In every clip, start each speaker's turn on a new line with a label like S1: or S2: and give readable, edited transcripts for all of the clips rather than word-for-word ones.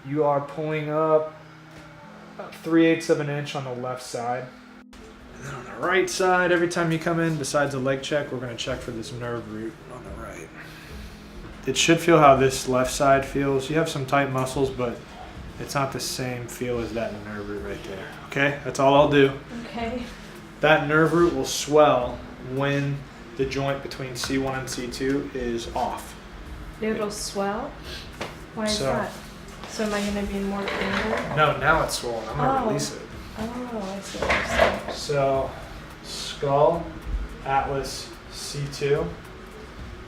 S1: you are pulling up about 3/8 of an inch on the left side. And then on the right side, every time you come in, besides a leg check, we're going to check for this nerve root on the right. It should feel how this left side feels. You have some tight muscles, but it's not the same feel as that nerve root right there. Okay, that's all I'll do.
S2: Okay.
S1: That nerve root will swell when the joint between C1 and C2 is off.
S2: It'll swell? Why is that? So am I going to be more painful?
S1: No, now it's swollen. I'm going to release it.
S2: Oh, I see what you're saying.
S1: So, skull, atlas, C2.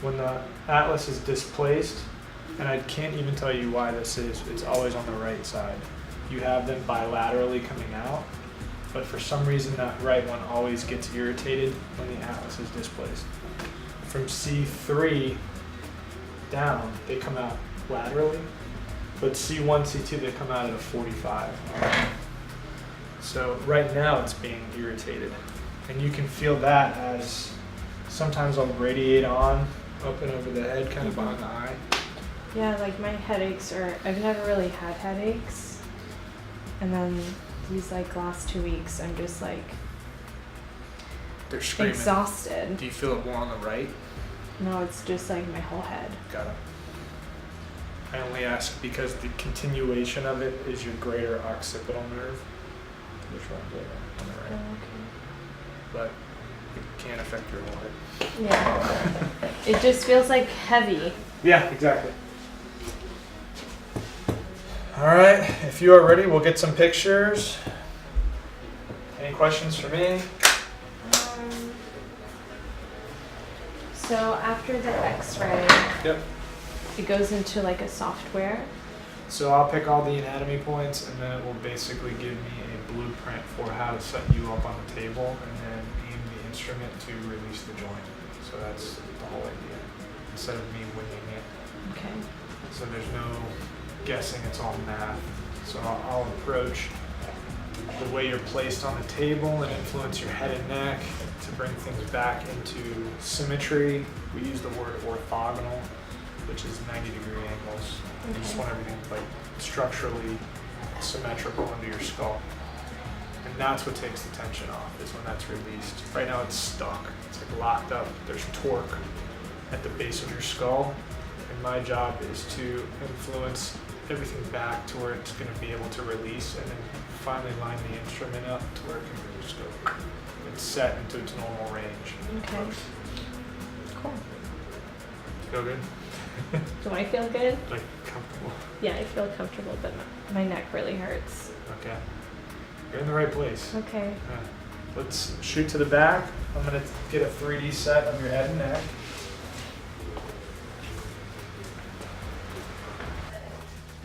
S1: When the atlas is displaced, and I can't even tell you why this is, it's always on the right side. You have them bilaterally coming out, but for some reason that right one always gets irritated when the atlas is displaced. From C3 down, they come out laterally, but C1, C2, they come out at a 45. So right now it's being irritated, and you can feel that as sometimes I'll radiate on up and over the head, kind of behind the eye.
S2: Yeah, like my headaches I've never really had headaches, and then these like last 2 weeks I'm just like
S1: They're screaming.
S2: Exhausted.
S1: Do you feel it more on the right?
S2: No, it's just like my whole head.
S1: Got it. I only ask because the continuation of it is your greater occipital nerve. Which one's it? On the right.
S2: Oh, okay.
S1: But it can affect your whole head.
S2: Yeah. It just feels like heavy.
S1: Yeah, exactly. All right, if you are ready, we'll get some pictures. Any questions for me?
S2: So after the x-ray,
S1: Yep.
S2: it goes into like a software.
S1: So I'll pick all the anatomy points, and then it will basically give me a blueprint for how to set you up on the table and then aim the instrument to release the joint. So that's the whole idea, instead of me winging it.
S2: Okay.
S1: So there's no guessing, it's all math. So I'll approach the way you're placed on the table and influence your head and neck to bring things back into symmetry. We use the word orthogonal, which is 90-degree angles. You just want everything like structurally symmetrical under your skull. And that's what takes the tension off, is when that's released. Right now it's stuck, it's like locked up. There's torque at the base of your skull. And my job is to influence everything back to where it's going to be able to release, and then finally line the instrument up to where it can really just go and set into its normal range.
S2: Okay. Cool.
S1: Feel good?
S2: Do I feel good?
S1: Like comfortable?
S2: Yeah, I feel comfortable, but my neck really hurts.
S1: Okay. You're in the right place.
S2: Okay.
S1: Let's shoot to the back. I'm going to get a 3D set of your head and neck.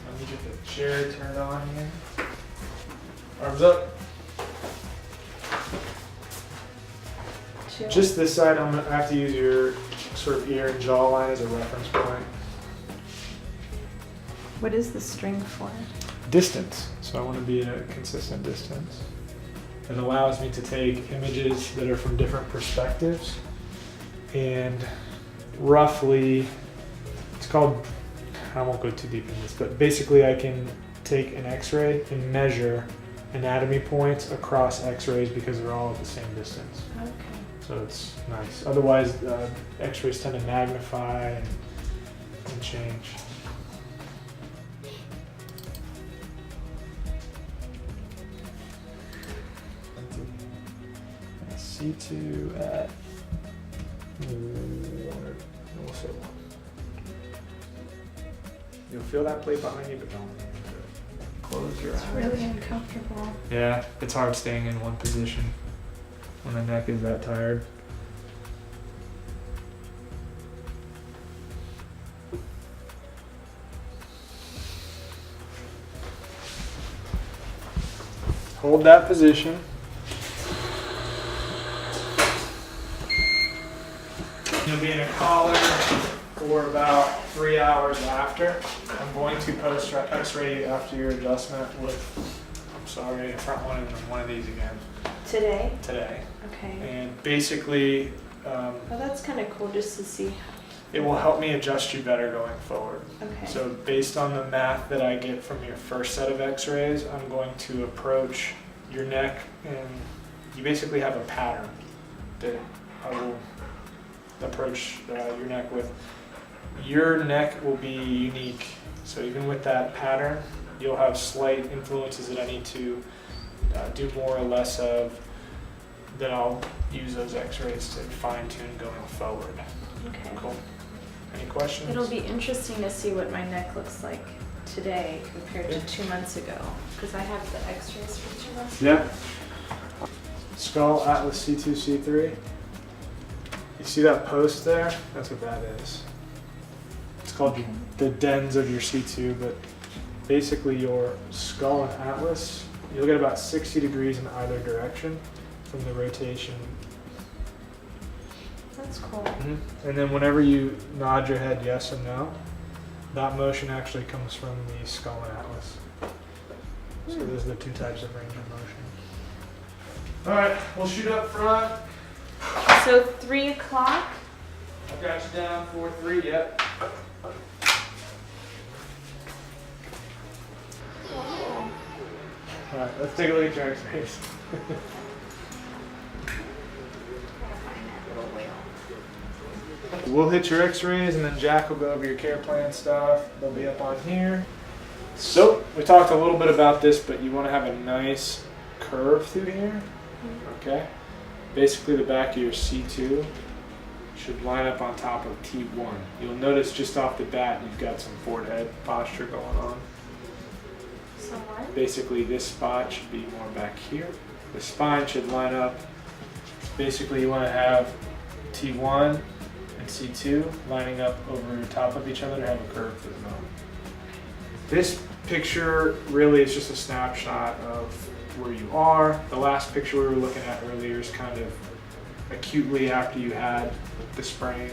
S1: Let me get the chair turned on here. Arms up.
S2: Chill.
S1: Just this side, I have to use your sort of ear and jawline as a reference point.
S2: What is the string for?
S1: Distance. So I want to be at a consistent distance. It allows me to take images that are from different perspectives, and roughly, it's called, I won't go too deep in this, but basically I can take an x-ray and measure anatomy points across x-rays because they're all at the same distance.
S2: Okay.
S1: So it's nice. Otherwise, x-rays tend to magnify and change. C2 at 1. We'll say 1. You'll feel that plate behind you, but don't close your eyes.
S2: It's really uncomfortable.
S1: Yeah, it's hard staying in one position when the neck is that tired. Hold that position. You'll be in a collar for about 3 hours after. I'm going to post x-ray after your adjustment with, I'm sorry, a front one and then one of these again.
S2: Today?
S1: Today.
S2: Okay.
S1: And basically,
S2: Oh, that's kind of cool just to see
S1: It will help me adjust you better going forward.
S2: Okay.
S1: So based on the math that I get from your first set of x-rays, I'm going to approach your neck, and you basically have a pattern that I will approach your neck with. Your neck will be unique. So even with that pattern, you'll have slight influences that I need to do more or less of, that I'll use those x-rays to fine tune going forward.
S2: Okay.
S1: Cool. Any questions?
S2: It'll be interesting to see what my neck looks like today compared to 2 months ago, because I have the x-rays from 2 months ago.
S1: Yeah. Skull Atlas C2, C3. You see that post there? That's what that is. It's called the dens of your C2, but basically your skull and atlas, you'll get about 60 degrees in either direction from the rotation.
S2: That's cool.
S1: And then whenever you nod your head yes and no, that motion actually comes from the skull and atlas. So those are the two types of range of motion. All right, we'll shoot up front.
S2: So 3 o'clock?
S1: I've got you down for 3, yep. All right, let's take a look at your x-rays. We'll hit your x-rays and then Jack will go over your care plan stuff. They'll be up on here. So we talked a little bit about this, but you want to have a nice curve through here. Okay. Basically the back of your C2 should line up on top of T1. You'll notice just off the bat you've got some forward head posture going on.
S2: So what?
S1: Basically this spot should be more back here. The spine should line up. Basically you want to have T1 and C2 lining up over top of each other to have a curve through the bone. This picture really is just a snapshot of where you are. The last picture we were looking at earlier is kind of acutely after you had the sprain,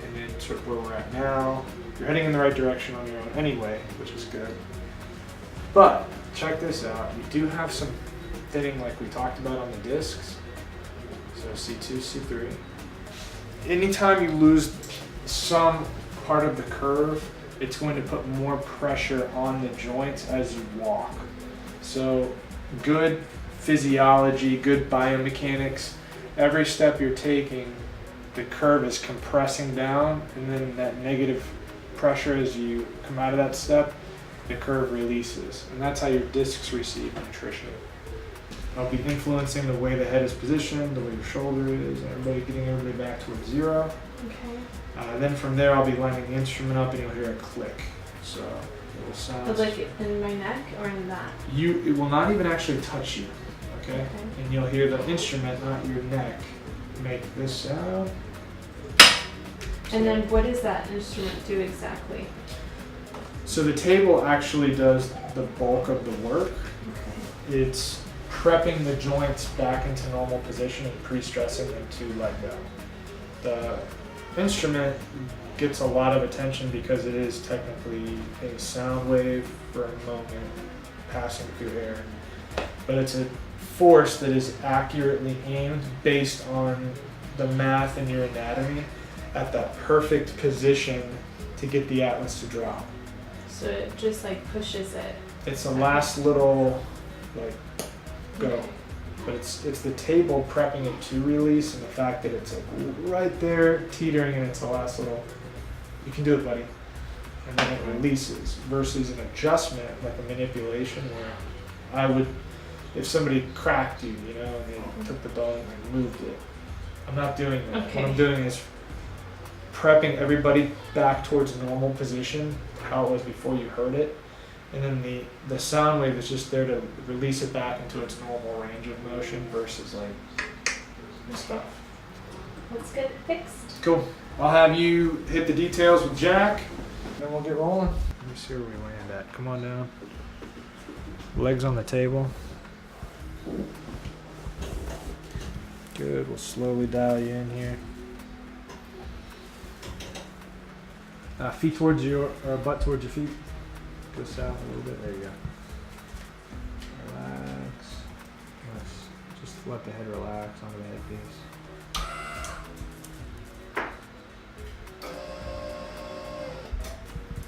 S1: and then sort of where we're at now. You're heading in the right direction on your own anyway, which is good. But check this out. You do have some thinning like we talked about on the discs. So C2, C3. Anytime you lose some part of the curve, it's going to put more pressure on the joints as you walk. So good physiology, good biomechanics, every step you're taking, the curve is compressing down, and then that negative pressure as you come out of that step, the curve releases. And that's how your discs receive nutrition. I'll be influencing the way the head is positioned, the way your shoulder is, and getting everybody back towards 0.
S2: Okay.
S1: Then from there, I'll be lining the instrument up, and you'll hear a click. So it will sound.
S2: But like in my neck or in that?
S1: It will not even actually touch you, okay? And you'll hear the instrument, not your neck, make this sound.
S2: And then what does that instrument do exactly?
S1: So the table actually does the bulk of the work.
S2: Okay.
S1: It's prepping the joints back into normal position and pre-stressing them to let go. The instrument gets a lot of attention because it is technically a sound wave for a moment passing through air. But it's a force that is accurately aimed based on the math in your anatomy at that perfect position to get the atlas to drop.
S2: So it just like pushes it.
S1: It's the last little like go.
S2: Okay.
S1: But it's the table prepping it to release, and the fact that it's like right there teetering and it's the last little, you can do it, buddy. And then it releases versus an adjustment like a manipulation where I would, if somebody cracked you, you know, and they took the bone and moved it. I'm not doing that.
S2: Okay.
S1: What I'm doing is prepping everybody back towards normal position, how it was before you heard it. And then the sound wave is just there to release it back into its normal range of motion versus like this stuff.
S2: Let's get it fixed.
S1: Cool. I'll have you hit the details with Jack, and then we'll get rolling. Let me see where we land at. Come on down. Legs on the table. Good. We'll slowly dial you in here. Feet towards your, or butt towards your feet. Go south a little bit. There you go. Relax. Nice. Just let the head relax onto the headpiece.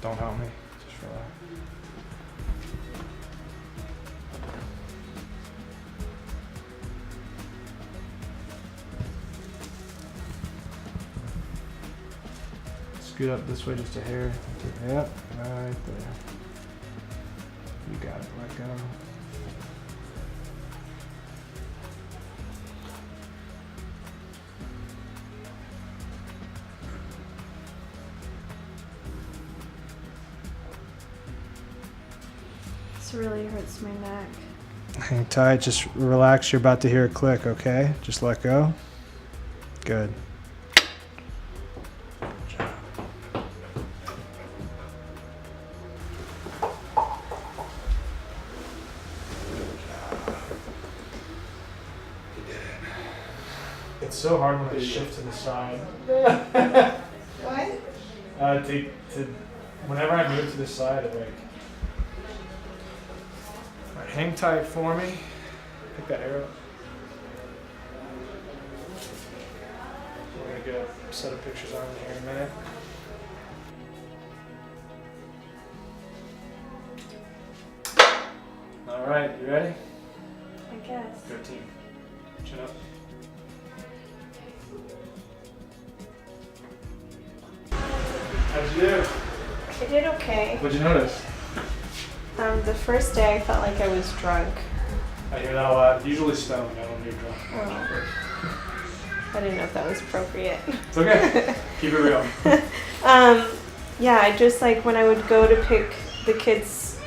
S1: Don't help me. Just relax. Scoot up this way just a hair. Yep, right there. You got it. Let go.
S2: This really hurts my neck.
S1: Hang tight. Just relax. You're about to hear a click, okay? Just let go. Good. It's so hard when I shift to the side.
S2: What?
S1: Whenever I move to the side, it like. Alright, hang tight for me. Pick that arrow. We're gonna get a set of pictures on here in a minute. Alright, you ready?
S2: I guess.
S1: Good team. Chin up. How'd you do?
S2: I did okay.
S1: What'd you notice?
S2: The first day I felt like I was drunk.
S1: I hear that a lot. Usually stoned, I don't need drunk.
S2: Oh. I didn't know if that was appropriate.
S1: It's okay. Keep it real.
S2: Yeah, I just like when I would go to pick the kids'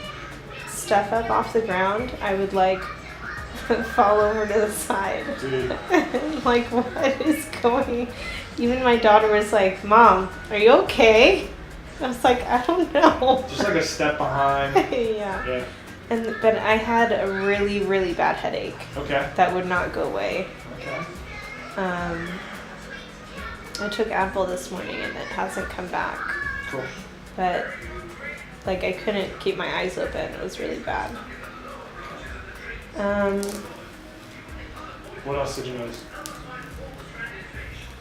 S2: stuff up off the ground, I would like fall over to the side.
S1: Dude.
S2: Like, what is going? Even my daughter was like, "Mom, are you okay?" I was like, "I don't know."
S1: Just like a step behind.
S2: Yeah.
S1: Yeah.
S2: But I had a really, really bad headache
S1: Okay.
S2: that would not go away.
S1: Okay.
S2: I took Advil this morning and it hasn't come back.
S1: Cool.
S2: But like I couldn't keep my eyes open. It was really bad.
S1: What else did you notice?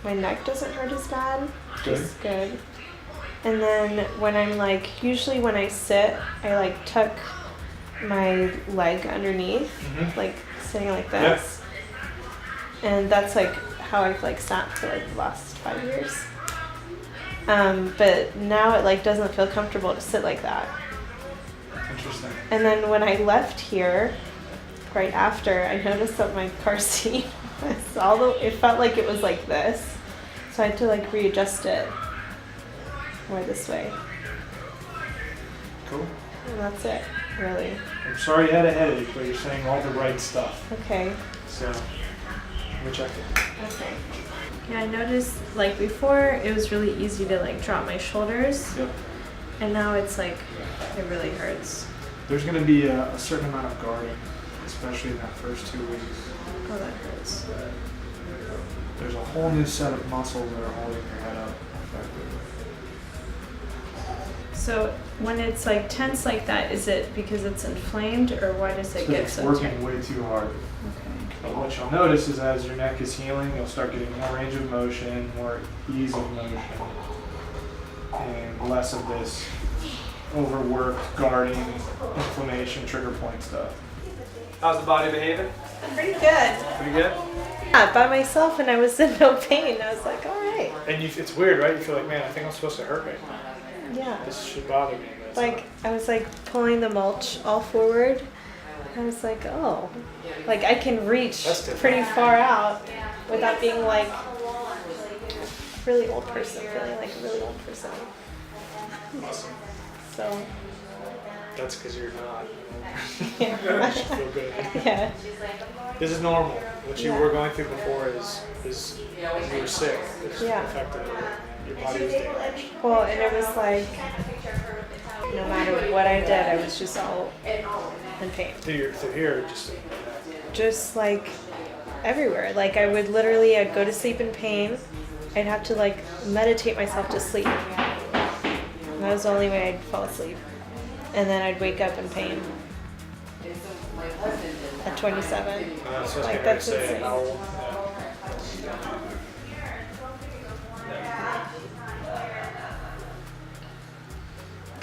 S2: My neck doesn't hurt as bad, which
S1: Good.
S2: is good. And then when I'm like, usually when I sit, I like tuck my leg underneath, like sitting like this. And that's like how I've like sat for like the last 5 years. But now it like doesn't feel comfortable to sit like that.
S1: Interesting.
S2: And then when I left here, right after, I noticed that my car seat was it felt like it was like this. So I had to like readjust it more this way.
S1: Cool.
S2: And that's it, really.
S1: I'm sorry you had a headache, but you're saying all the right stuff.
S2: Okay.
S1: So, let me check it.
S2: Okay. Yeah, I noticed like before it was really easy to like drop my shoulders.
S1: Yep.
S2: And now it's like, it really hurts.
S1: There's going to be a certain amount of guarding, especially in that first 2 weeks.
S2: Oh, that hurts.
S1: There's a whole new set of muscles that are holding your head up effectively.
S2: So when it's like tense like that, is it because it's inflamed or why does it get
S1: It's
S2: so
S1: working
S2: tight?
S1: way too hard.
S2: Okay.
S1: But what you'll notice is as your neck is healing, you'll start getting more range of motion, more ease of motion, and less of this overworked, guarding, inflammation, trigger point stuff. How's the body behaving?
S2: Pretty good.
S1: Pretty good?
S2: Yeah, by myself and I was in no pain. I was like, all right.
S1: And it's weird, right? You feel like, man, I think I'm supposed to hurt right now.
S2: Yeah.
S1: This should bother me. But it's
S2: Like, I was like pulling the mulch all forward. I was like, oh, like I can reach
S1: That's different.
S2: pretty far out without being like really old person, feeling like a really old person.
S1: not awesome.
S2: So,
S1: That's because you're not.
S2: yeah.
S1: You should feel good.
S2: Yeah.
S1: This is normal. What you
S2: Yeah.
S1: were going through before is you were sick. It's
S2: Yeah.
S1: affected. Your body was damaged.
S2: Well, and it was like, no matter what I did, I was just all in pain.
S1: Through here,
S2: Just like everywhere. Like I would literally, I'd go to sleep in pain. I'd have to like meditate myself to sleep. And that was the only way I'd fall asleep. And then I'd wake up in pain. At 27.
S1: so
S2: Like,
S1: I
S2: that's
S1: say
S2: insane.
S1: how old?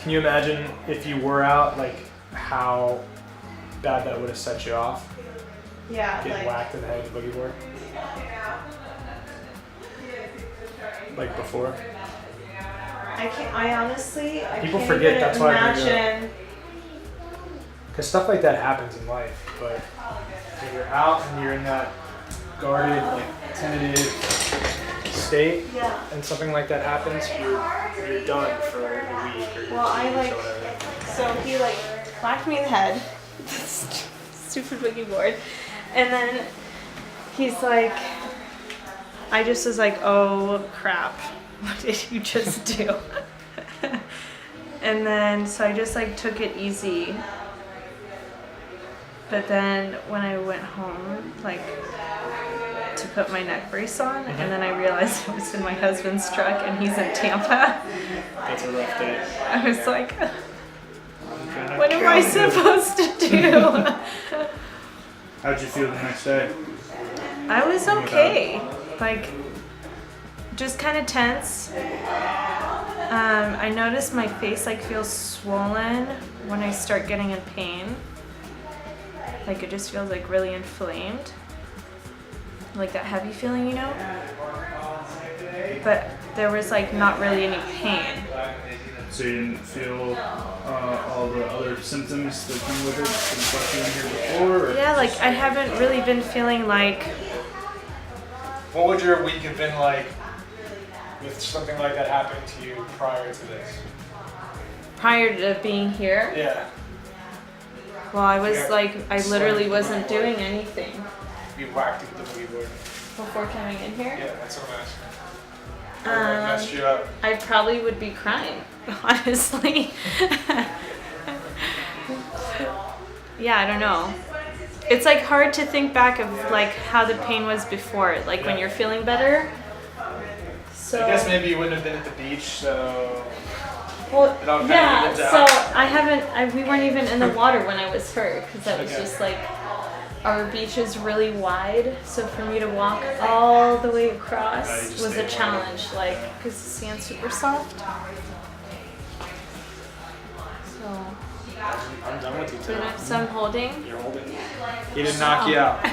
S1: Can you imagine if you were out, like how bad that would have set you off?
S2: Yeah,
S1: Getting whacked in the head with a boogie board? Like before?
S2: I honestly, I
S1: People
S2: can't
S1: forget,
S2: even
S1: that's why I bring it up.
S2: imagine.
S1: Because stuff like that happens in life, but when you're out and you're in that guarded, like tentative state,
S2: Yeah.
S1: and something like that happens, you're done for a week or 2
S2: Well, I
S1: weeks
S2: like,
S1: or whatever.
S2: so he like whacked me in the head, stupid boogie board, and then he's like, I just was like, oh crap, what did you just do? And then, so I just like took it easy. But then when I went home, like to put my neck brace on, and then I realized I was in my husband's truck and he's in Tampa.
S1: That's a rough day.
S2: I was like, what am I supposed to do?
S3: How'd you feel the next day?
S2: I was okay. Like, just kind of tense. I noticed my face like feels swollen when I start getting in pain. Like it just feels like really inflamed. Like that heavy feeling, you know? But there was like not really any pain.
S3: So you didn't feel all the other symptoms that come with it since what you in here before? Or
S2: Yeah, like I haven't really been feeling like,
S1: What would your week have been like with something like that happening to you prior to this?
S2: prior to being here.
S1: Yeah.
S2: Well, I was
S1: Yeah.
S2: like, I literally wasn't doing anything
S1: You whacked it with the boogie board.
S2: before coming in here.
S1: Yeah, that's what I'm asking. That messed you up.
S2: I probably would be crying, honestly. Yeah, I don't know. It's like hard to think back of like how the pain was before, like when
S1: Yeah.
S2: you're feeling better. So
S1: I guess maybe you wouldn't have been at the beach, so
S2: well,
S1: it all kinda
S2: yeah.
S1: evens
S2: So
S1: out.
S2: we weren't even in the water when I was hurt because that was
S1: Okay.
S2: just like our beach is really wide. So for me to walk all the way across
S3: you just
S2: was
S3: stay
S2: a
S3: in
S2: challenge, like because the sand's super soft. So.
S1: I'm done with you
S2: So
S1: too.
S2: I'm holding.
S1: You're holding. He didn't knock you out.